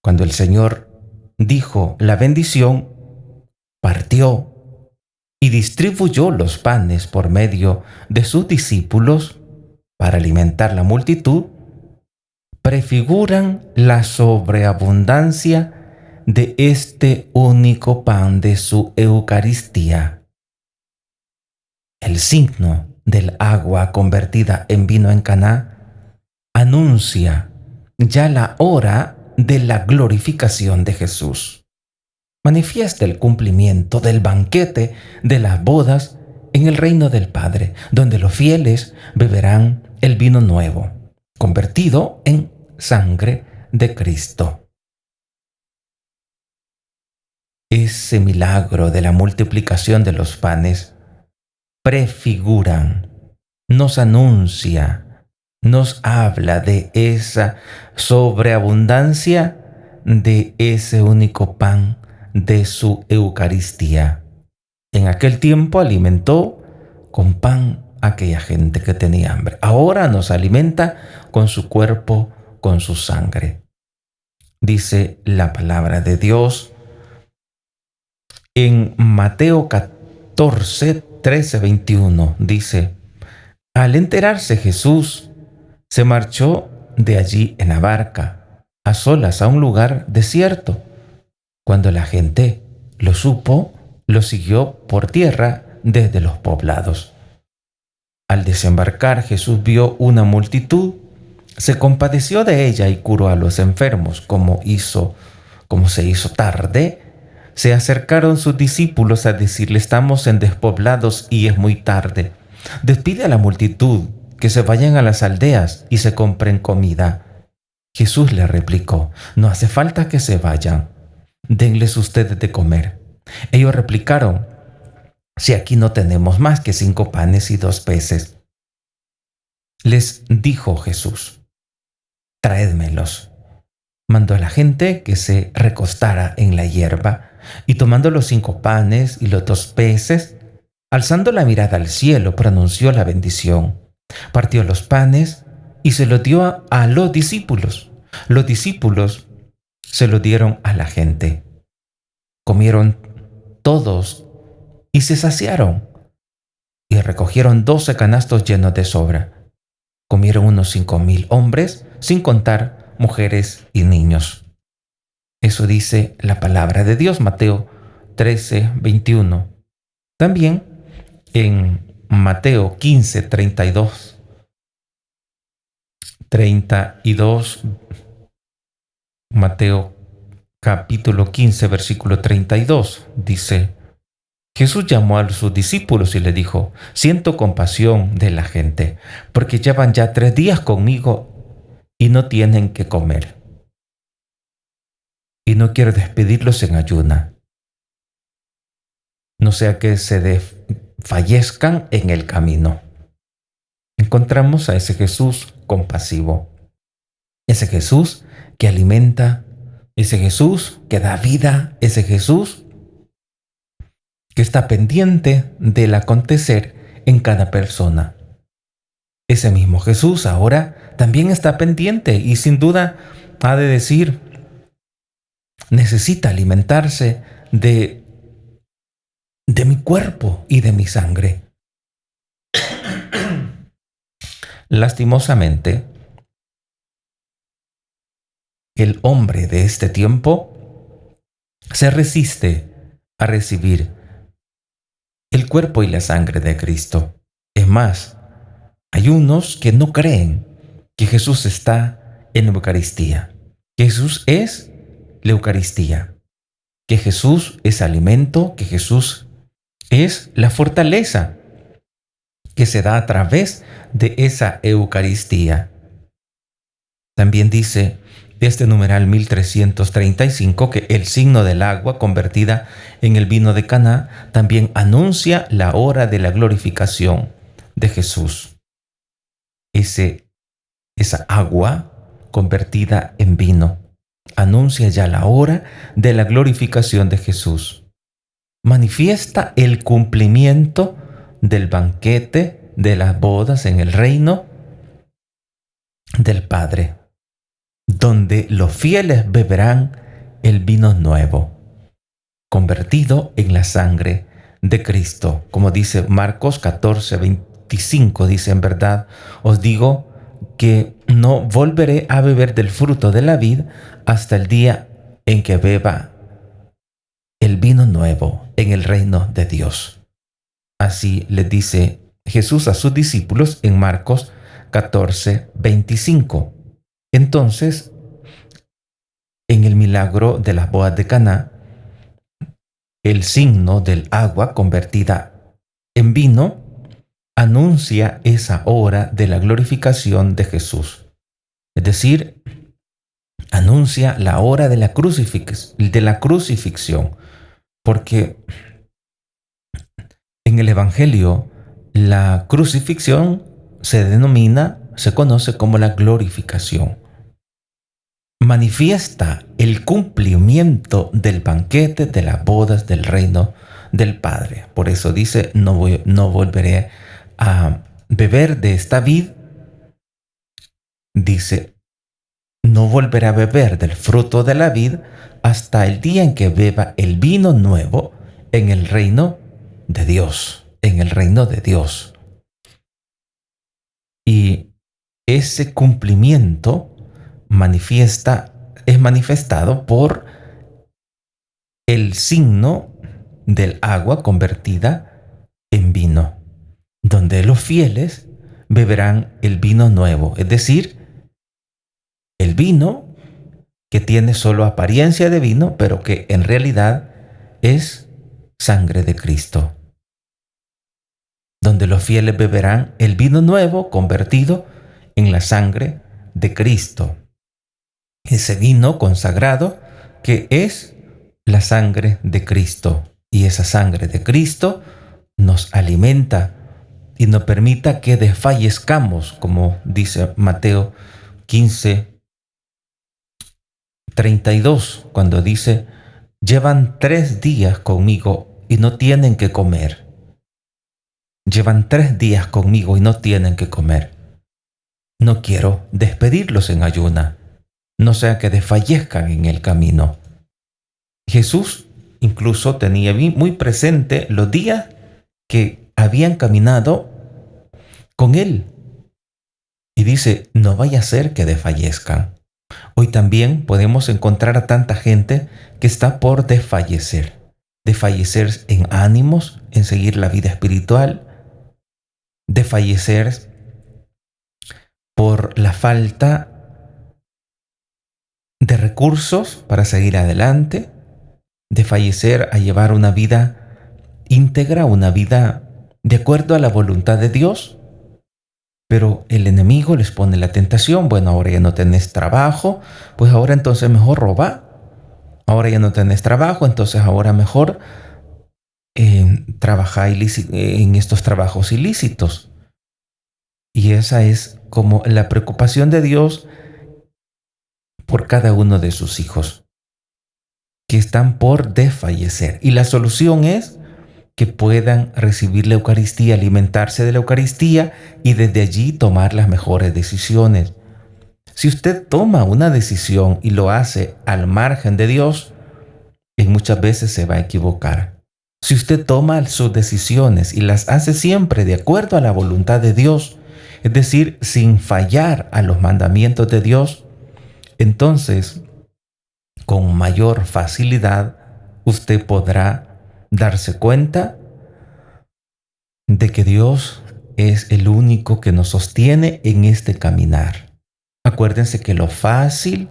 Cuando el Señor dijo la bendición, partió y distribuyó los panes por medio de sus discípulos para alimentar la multitud, prefiguran la sobreabundancia de este único pan de su Eucaristía. El signo del agua convertida en vino en Caná anuncia ya la hora de la glorificación de Jesús. Manifiesta el cumplimiento del banquete de las bodas en el reino del Padre, donde los fieles beberán el vino nuevo, convertido en sangre de Cristo. Ese milagro de la multiplicación de los panes prefiguran, nos anuncia, nos habla de esa sobreabundancia de ese único pan de su Eucaristía. En aquel tiempo alimentó con pan a aquella gente que tenía hambre. Ahora nos alimenta con su cuerpo, con su sangre. Dice la palabra de Dios en Mateo 14, 13, 21. Dice: al enterarse Jesús, se marchó de allí en la barca, a solas a un lugar desierto. Cuando la gente lo supo, lo siguió por tierra desde los poblados. Al desembarcar, Jesús vio una multitud, se compadeció de ella y curó a los enfermos. Como se hizo tarde, se acercaron sus discípulos a decirle: estamos en despoblados y es muy tarde. Despide a la multitud, que se vayan a las aldeas y se compren comida. Jesús le replicó: no hace falta que se vayan, denles ustedes de comer. Ellos replicaron: si aquí no tenemos más que 5 panes y 2 peces. Les dijo Jesús: traédmelos. Mandó a la gente que se recostara en la hierba, y tomando los 5 panes y los 2 peces, alzando la mirada al cielo, pronunció la bendición. Partió los panes y se los dio a los discípulos. Los discípulos se lo dieron a la gente. Comieron todos y se saciaron, y recogieron 12 canastos llenos de sobra. Comieron unos 5,000 hombres, sin contar mujeres y niños. Eso dice la palabra de Dios, Mateo 13, 21. También en Mateo 15, 32, Mateo capítulo 15, versículo 32, dice: Jesús llamó a sus discípulos y le dijo: siento compasión de la gente, porque llevan ya 3 días conmigo y no tienen que comer. Y no quiero despedirlos en ayuna, no sea que se desfallezcan en el camino. Encontramos a ese Jesús compasivo, ese Jesús que alimenta, ese Jesús que da vida, ese Jesús que está pendiente del acontecer en cada persona. Ese mismo Jesús ahora también está pendiente y sin duda ha de decir: necesita alimentarse de mi cuerpo y de mi sangre. Lastimosamente, el hombre de este tiempo se resiste a recibir el cuerpo y la sangre de Cristo. Es más, hay unos que no creen que Jesús está en la Eucaristía, que Jesús es la Eucaristía, que Jesús es alimento, que Jesús es la fortaleza que se da a través de esa Eucaristía. También dice este numeral 1335 que el signo del agua convertida en el vino de Caná también anuncia la hora de la glorificación de Jesús. Esa agua convertida en vino anuncia ya la hora de la glorificación de Jesús. Manifiesta el cumplimiento del banquete de las bodas en el reino del Padre. donde los fieles beberán el vino nuevo, convertido en la sangre de Cristo. Como dice Marcos 14:25, dice: en verdad os digo que no volveré a beber del fruto de la vid hasta el día en que beba el vino nuevo en el reino de Dios. Así le dice Jesús a sus discípulos en Marcos 14:25. Entonces, en el milagro de las bodas de Caná, el signo del agua convertida en vino anuncia esa hora de la glorificación de Jesús. Es decir, anuncia la hora de la crucifixión, porque en el Evangelio la crucifixión se conoce como la glorificación. Manifiesta el cumplimiento del banquete de las bodas del reino del Padre. Por eso dice: no volveré a beber de esta vid. Dice: no volveré a beber del fruto de la vid hasta el día en que beba el vino nuevo en el reino de Dios. En el reino de Dios. Y ese cumplimiento es manifestado por el signo del agua convertida en vino, donde los fieles beberán el vino nuevo, es decir, el vino que tiene solo apariencia de vino, pero que en realidad es sangre de Cristo, donde los fieles beberán el vino nuevo convertido en la sangre de Cristo. Ese vino consagrado que es la sangre de Cristo. Y esa sangre de Cristo nos alimenta y nos permita que desfallezcamos, como dice Mateo 15:32, cuando dice: llevan 3 días conmigo y no tienen que comer. Llevan 3 días conmigo y no tienen que comer. No quiero despedirlos en ayuna, no sea que desfallezcan en el camino. Jesús incluso tenía muy presente los días que habían caminado con Él. Y dice: no vaya a ser que desfallezcan. Hoy también podemos encontrar a tanta gente que está por desfallecer. Desfallecer en ánimos, en seguir la vida espiritual. Desfallecer por la falta de recursos para seguir adelante. Desfallecer a llevar una vida íntegra, una vida de acuerdo a la voluntad de Dios. Pero el enemigo les pone la tentación: bueno, ahora ya no tenés trabajo, pues ahora entonces mejor roba. Ahora ya no tenés trabajo, entonces ahora mejor trabaja en estos trabajos ilícitos. Y esa es como la preocupación de Dios por cada uno de sus hijos, que están por desfallecer. Y la solución es que puedan recibir la Eucaristía, alimentarse de la Eucaristía y desde allí tomar las mejores decisiones. Si usted toma una decisión y lo hace al margen de Dios, muchas veces se va a equivocar. Si usted toma sus decisiones y las hace siempre de acuerdo a la voluntad de Dios, es decir, sin fallar a los mandamientos de Dios, entonces, con mayor facilidad, usted podrá darse cuenta de que Dios es el único que nos sostiene en este caminar. Acuérdense que lo fácil,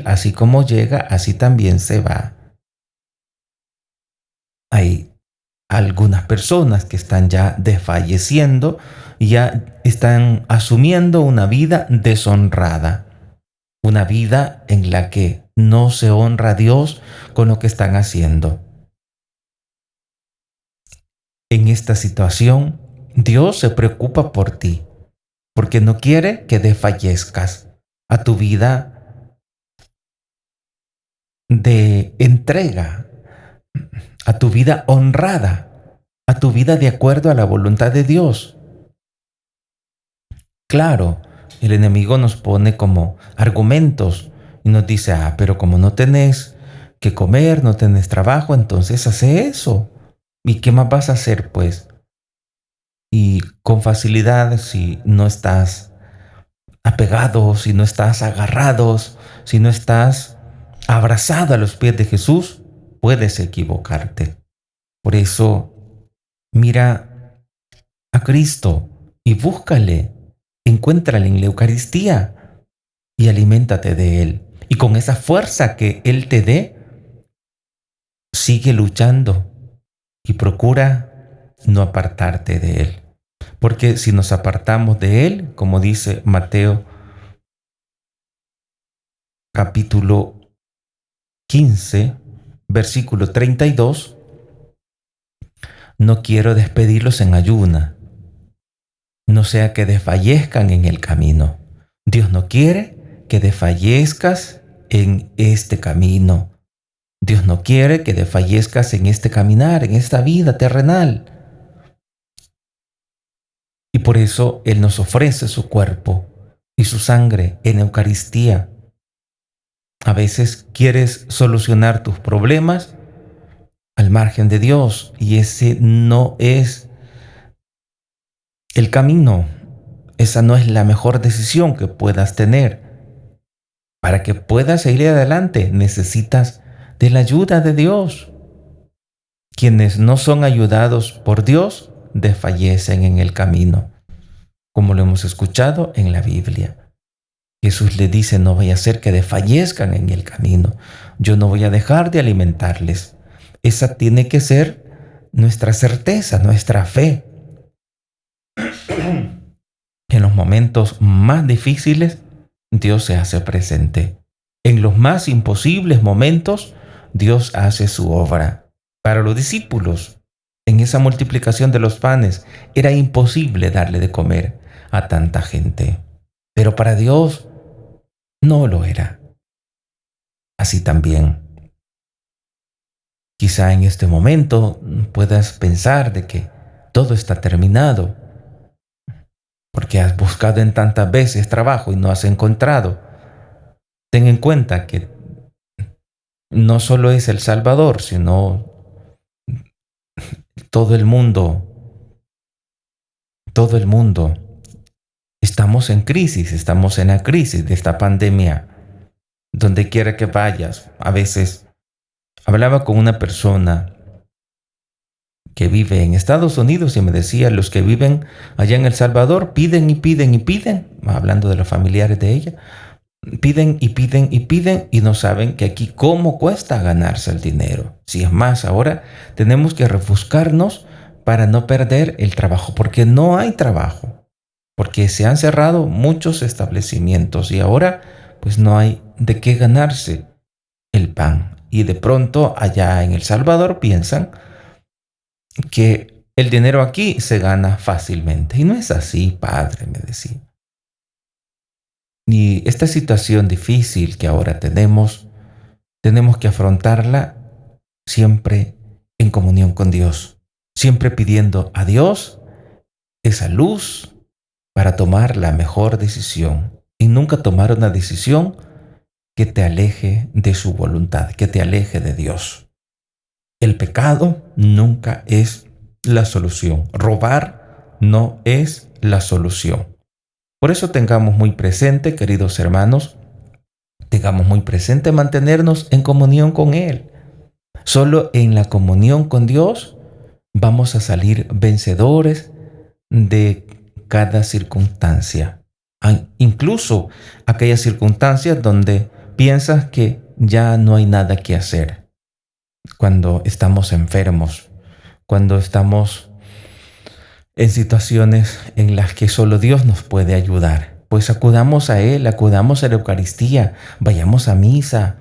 así como llega, así también se va. Hay algunas personas que están ya desfalleciendo y ya están asumiendo una vida deshonrada, una vida en la que no se honra a Dios con lo que están haciendo. En esta situación, Dios se preocupa por ti, porque no quiere que desfallezcas a tu vida de entrega, a tu vida honrada, a tu vida de acuerdo a la voluntad de Dios. Claro, El enemigo nos pone como argumentos y nos dice, pero como no tenés que comer, no tenés trabajo, entonces hace eso. ¿Y qué más vas a hacer, pues? Y con facilidad, si no estás apegado, si no estás agarrados, si no estás abrazado a los pies de Jesús, puedes equivocarte. Por eso, mira a Cristo y búscale, encuéntrale en la Eucaristía y aliméntate de Él. Y con esa fuerza que Él te dé, sigue luchando y procura no apartarte de Él. Porque si nos apartamos de Él, como dice Mateo capítulo 15, versículo 32, no quiero despedirlos en ayuna, no sea que desfallezcan en el camino. Dios no quiere que desfallezcas en este camino. Dios no quiere que desfallezcas en este caminar, en esta vida terrenal. Y por eso Él nos ofrece su cuerpo y su sangre en Eucaristía. A veces quieres solucionar tus problemas al margen de Dios y ese no es el camino. Esa no es la mejor decisión que puedas tener. Para que puedas seguir adelante necesitas de la ayuda de Dios. Quienes no son ayudados por Dios desfallecen en el camino, como lo hemos escuchado en la Biblia. Jesús le dice, no vaya a ser que desfallezcan en el camino. Yo no voy a dejar de alimentarles. Esa tiene que ser nuestra certeza, nuestra fe. En los momentos más difíciles, Dios se hace presente. En los más imposibles momentos, Dios hace su obra. Para los discípulos, en esa multiplicación de los panes, era imposible darle de comer a tanta gente. Pero para Dios no lo era. Así también, quizá en este momento puedas pensar de que todo está terminado, porque has buscado en tantas veces trabajo y no has encontrado. Ten en cuenta que no solo es El Salvador, sino todo el mundo, todo el mundo. Estamos en crisis, estamos en la crisis de esta pandemia. Donde quiera que vayas, a veces hablaba con una persona que vive en Estados Unidos y me decía, los que viven allá en El Salvador piden y piden y piden, hablando de los familiares de ella, piden y piden y piden y no saben que aquí cómo cuesta ganarse el dinero. Si es más, ahora tenemos que rebuscarnos para no perder el trabajo, porque no hay trabajo, porque se han cerrado muchos establecimientos y ahora pues no hay de qué ganarse el pan. Y de pronto allá en El Salvador piensan que el dinero aquí se gana fácilmente. Y no es así, padre, me decía. Y esta situación difícil que ahora tenemos que afrontarla siempre en comunión con Dios, siempre pidiendo a Dios esa luz para tomar la mejor decisión y nunca tomar una decisión que te aleje de su voluntad, que te aleje de Dios. El pecado nunca es la solución. Robar no es la solución. Por eso tengamos muy presente, queridos hermanos, tengamos muy presente mantenernos en comunión con Él. Solo en la comunión con Dios vamos a salir vencedores de cada circunstancia. Incluso aquellas circunstancias donde piensas que ya no hay nada que hacer. Cuando estamos enfermos, cuando estamos en situaciones en las que solo Dios nos puede ayudar. Pues acudamos a Él, acudamos a la Eucaristía, vayamos a misa.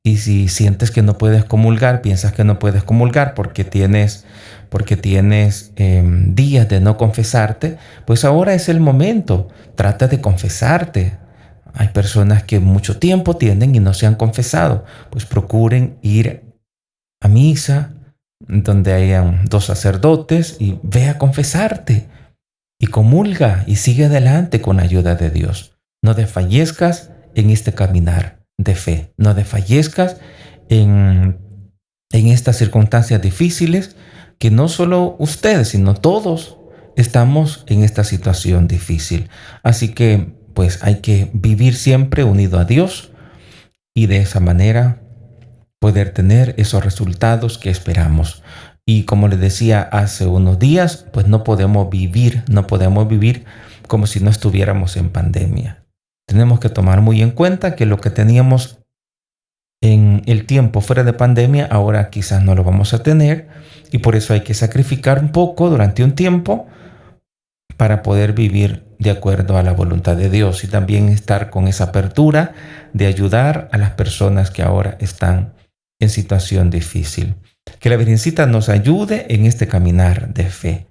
Y si sientes que no puedes comulgar, piensas que no puedes comulgar porque tienes días de no confesarte, pues ahora es el momento. Trata de confesarte. Hay personas que mucho tiempo tienen y no se han confesado. Pues procuren ir a misa, donde hayan dos sacerdotes y ve a confesarte. y comulga y sigue adelante con la ayuda de Dios. No desfallezcas en este caminar de fe. No desfallezcas en, en estas circunstancias difíciles que no solo ustedes, sino todos estamos en esta situación difícil. Así que pues hay que vivir siempre unido a Dios y de esa manera poder tener esos resultados que esperamos. Y como les decía hace unos días, pues no podemos vivir como si no estuviéramos en pandemia. Tenemos que tomar muy en cuenta que lo que teníamos en el tiempo fuera de pandemia, ahora quizás no lo vamos a tener y por eso hay que sacrificar un poco durante un tiempo para poder vivir de acuerdo a la voluntad de Dios y también estar con esa apertura de ayudar a las personas que ahora están en situación difícil. Que la Virgencita nos ayude en este caminar de fe.